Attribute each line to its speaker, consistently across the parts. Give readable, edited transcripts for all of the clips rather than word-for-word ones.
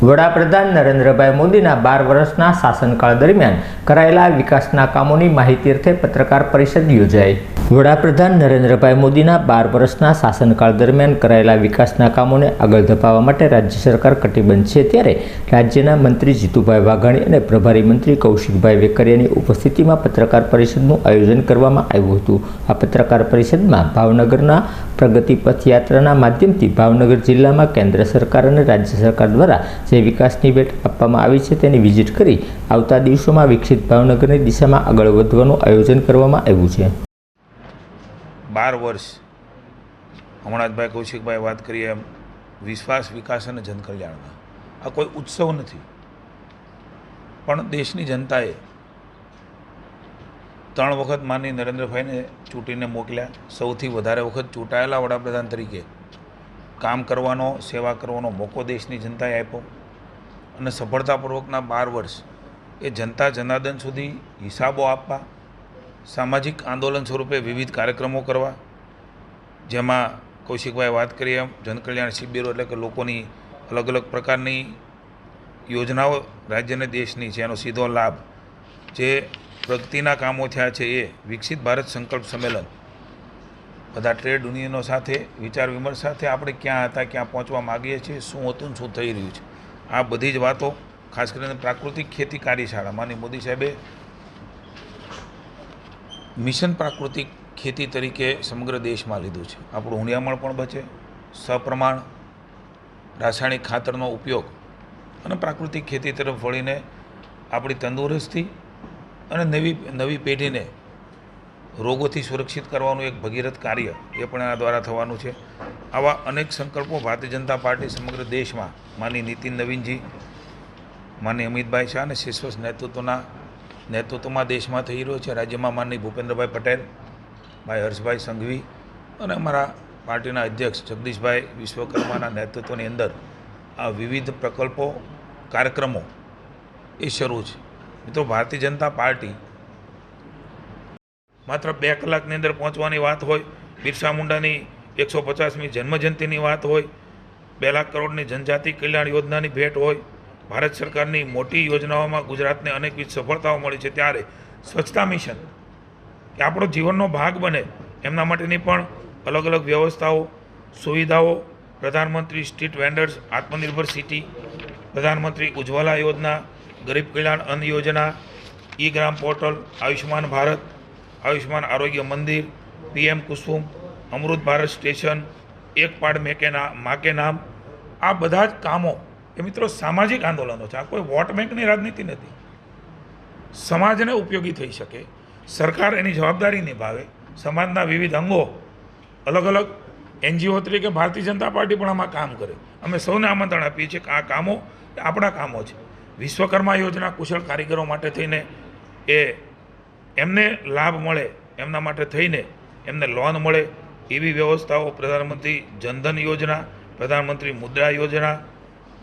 Speaker 1: વડાપ્રધાન નરેન્દ્રભાઈ મોદીના 12 વર્ષના શાસનકાળ દરમિયાન કરાયેલા વિકાસના કામોની માહિતી અર્થે પત્રકાર પરિષદ યોજાઈ। વડાપ્રધાન નરેન્દ્રભાઈ મોદીના 12 વર્ષના શાસનકાળ દરમિયાન કરાયેલા વિકાસના કામોને આગળ ધપાવવા માટે રાજ્ય સરકાર કટિબદ્ધ છે, ત્યારે રાજ્યના મંત્રી જીતુભાઈ વાઘાણી અને પ્રભારી મંત્રી કૌશિકભાઈ વેકરિયાની ઉપસ્થિતિમાં પત્રકાર પરિષદનું આયોજન કરવામાં આવ્યું હતું। આ પત્રકાર પરિષદમાં ભાવનગરના પ્રગતિ પથ યાત્રાના માધ્યમથી ભાવનગર જિલ્લામાં કેન્દ્ર સરકાર અને રાજ્ય સરકાર દ્વારા જે વિકાસની ભેટ આપવામાં આવી છે તેની વિઝિટ કરી આવતા દિવસોમાં વિકસિત ભાવનગરની દિશામાં આગળ વધવાનું આયોજન કરવામાં આવ્યું છે।
Speaker 2: 12 વર્ષ હમણાં જ ભાઈ કૌશિકભાઈ વાત કરીએ એમ વિશ્વાસ, વિકાસ અને જનકલ્યાણમાં આ કોઈ ઉત્સવ નથી, પણ દેશની જનતાએ 3 વખત માનની નરેન્દ્રભાઈને ચૂંટીને મોકલ્યા, સૌથી વધારે વખત ચૂંટાયેલા વડાપ્રધાન તરીકે કામ કરવાનો, સેવા કરવાનો મોકો દેશની જનતાએ આપ્યો અને સફળતાપૂર્વકના 12 વર્ષ એ જનતા જનાર્દન સુધી હિસાબો આપવા, સામાજિક આંદોલન સ્વરૂપે વિવિધ કાર્યક્રમો કરવા, જેમાં કૌશિકભાઈ વાત કરીએ એમ જનકલ્યાણ શિબિરો એટલે કે લોકોની અલગ અલગ પ્રકારની યોજનાઓ રાજ્યને દેશની છે એનો સીધો લાભ, જે પ્રગતિના કામો થયા છે એ વિકસિત ભારત સંકલ્પ સંમેલન, બધા ટ્રેડ યુનિયનો સાથે વિચાર વિમર્શ સાથે આપણે ક્યાં હતા, ક્યાં પહોંચવા માગીએ છીએ, શું હતું શું થઈ રહ્યું છે, આ બધી જ વાતો ખાસ કરીને પ્રાકૃતિક ખેતી કાર્યશાળા માનની મોદી સાહેબે મિશન પ્રાકૃતિક ખેતી તરીકે સમગ્ર દેશમાં લીધું છે। આપણું હુંડિયામણ પણ બચે, સપ્રમાણ રાસાયણિક ખાતરનો ઉપયોગ અને પ્રાકૃતિક ખેતી તરફ વળીને આપણી તંદુરસ્તી અને નવી પેઢીને રોગોથી સુરક્ષિત કરવાનું એક ભગીરથ કાર્ય એ પણ આ દ્વારા થવાનું છે। આવા અનેક સંકલ્પો ભારતીય જનતા પાર્ટી સમગ્ર દેશમાં માનની નીતિન નવીનજી, માનની અમિતભાઈ શાહ અને શીર્ષ નેતૃત્વમાં દેશમાં થઈ રહ્યો છે। રાજ્યમાં માનની ભૂપેન્દ્રભાઈ પટેલ, ભાઈ હર્ષભાઈ સંઘવી અને અમારા પાર્ટીના અધ્યક્ષ જગદીશભાઈ વિશ્વકર્માના નેતૃત્વની અંદર આ વિવિધ પ્રકલ્પો, કાર્યક્રમો એ શરૂ છે। મિત્રો, ભારતીય જનતા પાર્ટી માત્ર 2 કલાકની અંદર પહોંચવાની વાત હોય, બિરસા મુંડાની 150મી જન્મજયંતિની વાત હોય, 2 લાખ કરોડની જનજાતિ કલ્યાણ યોજનાની ભેટ હોય, ભારત સરકારની મોટી યોજનાઓમાં ગુજરાતને અનેકવિધ સફળતાઓ મળી છે, ત્યારે સ્વચ્છતા મિશન કે આપણો જીવનનો ભાગ બને એમના માટેની પણ અલગ અલગ વ્યવસ્થાઓ, સુવિધાઓ, પ્રધાનમંત્રી સ્ટ્રીટ વેન્ડર્સ આત્મનિર્ભર સિટી, પ્રધાનમંત્રી ઉજ્જવલા યોજના, ગરીબ કલ્યાણ અન્ન યોજના, ઈ ગ્રામ પોર્ટલ, આયુષ્યમાન ભારત, આયુષ્યમાન આરોગ્ય મંદિર, PM કુસુમ, અમૃત ભારત સ્ટેશન, એક પાડ માં કે નામ, આ બધા જ કામો એ મિત્રો સામાજિક આંદોલનો છે। આ કોઈ વોટ બેંકની રાજનીતિ નથી, સમાજને ઉપયોગી થઈ શકે, સરકાર એની જવાબદારી નિભાવે, સમાજના વિવિધ અંગો અલગ અલગ NGO તરીકે ભારતીય જનતા પાર્ટી પણ આમાં કામ કરે। અમે સૌને આમંત્રણ આપીએ છીએ કે આ કામો આપણા કામો છે। વિશ્વકર્મા યોજના કુશળ કારીગરો માટે થઈને એ એમને લાભ મળે, એમના માટે થઈને એમને લોન મળે એવી વ્યવસ્થાઓ, પ્રધાનમંત્રી જનધન યોજના, પ્રધાનમંત્રી મુદ્રા યોજના,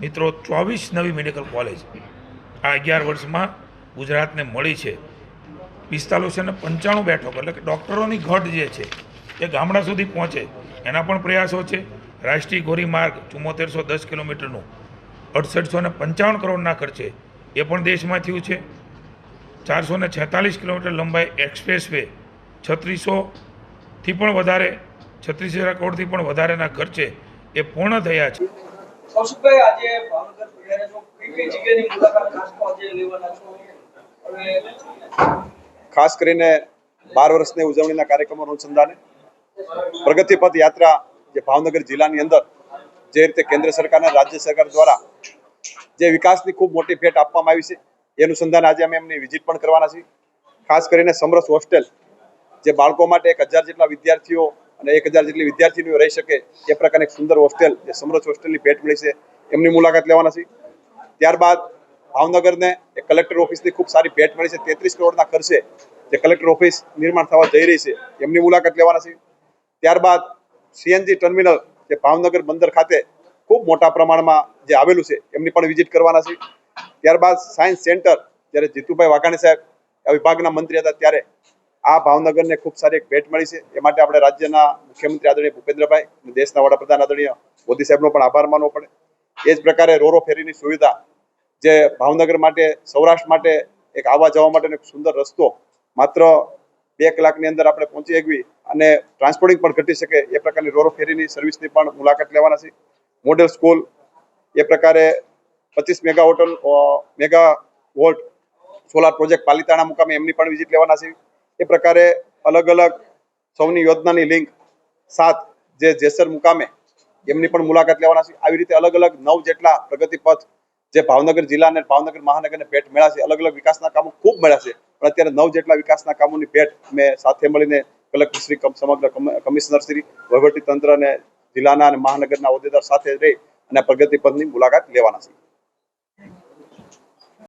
Speaker 2: મિત્રો 24 નવી મેડિકલ કોલેજ આ 11 વર્ષમાં ગુજરાતને મળી છે। 4595 બેઠકો એટલે કે ડૉક્ટરોની ઘટ જે છે એ ગામડા સુધી પહોંચે એના પણ પ્રયાસો છે। રાષ્ટ્રીય ધોરીમાર્ગ 7410 કિલોમીટરનું 6855 કરોડના ખર્ચે એ પણ દેશમાં થયું છે। 446 કિલોમીટર લંબાઈ એક્સપ્રેસ વે 3600થી પણ વધારે, 36,000 કરોડથી પણ વધારેના ખર્ચે એ પૂર્ણ થયા છે।
Speaker 3: કૌશિકભાઈ, આજે ભાવનગર પધાર્યા છો, કઈ જગ્યાની મુલાકાત આજે લેવાના છો?
Speaker 4: ખાસ કરીને 12 વર્ષની ઉજવણીના કાર્યક્રમોના અનુસંધાને પ્રગતિ પથ યાત્રા જે ભાવનગર જિલ્લાની અંદર જે રીતે કેન્દ્ર સરકાર અને રાજ્ય સરકાર દ્વારા જે વિકાસની ખૂબ મોટી ભેટ આપવામાં આવી છે એ અનુસંધાને આજે અમે એમની વિઝિટ પણ કરવાના છીએ। ખાસ કરીને સમરસ હોસ્ટેલ જે બાળકો માટે 1000 જેટલા વિદ્યાર્થીઓ અને 1000 જેટલી વિદ્યાર્થીનીઓ રહી શકે એ પ્રકારની એક સુંદર હોસ્ટેલ જે સમરસ હોસ્ટેલની ભેટ મળી છે એમની મુલાકાત લેવાના છીએ। ત્યારબાદ ભાવનગરને એક કલેક્ટર ઓફિસની ખૂબ સારી ભેટ મળી છે, 33 કરોડના ખર્ચે જે કલેક્ટર ઓફિસ નિર્માણ થવા જઈ રહી છે એમની મુલાકાત લેવાના છીએ। ત્યારબાદ CNG ટર્મિનલ જે ભાવનગર બંદર ખાતે ખૂબ મોટા પ્રમાણમાં જે આવેલું છે એમની પણ વિઝિટ કરવાના છીએ। ત્યારબાદ સાયન્સ સેન્ટર, જ્યારે જીતુભાઈ વાઘાણી સાહેબ આ વિભાગના મંત્રી હતા ત્યારે આ ભાવનગરને ખૂબ સારી એક ભેટ મળી છે। એ માટે આપણે રાજ્યના મુખ્યમંત્રી આદરણીય ભૂપેન્દ્રભાઈ અને દેશના વડાપ્રધાન આદરણીય મોદી સાહેબનો પણ આભાર માનવો પડે। એ જ પ્રકારે રોરો ફેરીની સુવિધા જે ભાવનગર માટે, સૌરાષ્ટ્ર માટે એક આવવા જવા માટેનો એક સુંદર રસ્તો માત્ર 2 કલાકની અંદર આપણે પહોંચી શકવી અને ટ્રાન્સપોર્ટિંગ પણ ઘટી શકે એ પ્રકારની રોરો ફેરીની સર્વિસની પણ મુલાકાત લેવાના છે. મોડેલ સ્કૂલ એ પ્રકારે 25 મેગાવોલ્ટ સોલાર પ્રોજેક્ટ પાલિતાણા મુકામે એમની પણ વિઝિટ લેવાના છે. એ પ્રકારે અલગ અલગ સૌની યોજનાની લિંક 7 જે જેસર મુકામે એમની પણ મુલાકાત લેવાના છે. આવી રીતે અલગ અલગ 9 જેટલા પ્રગતિ પથ જે ભાવનગર જિલ્લા અને ભાવનગર મહાનગરને ભેટ મળ્યા છે. અલગ અલગ વિકાસના કામો ખૂબ મળ્યા છે, પણ અત્યારે 9 જેટલા વિકાસના કામોની ભેટ અમે સાથે મળીને કલેક્ટરશ્રી, સમગ્ર કમિશનરશ્રી, વહીવટી તંત્ર અને જિલ્લાના અને મહાનગરના હોદ્દેદાર સાથે રહી અને પ્રગતિ પથની મુલાકાત લેવાના છે.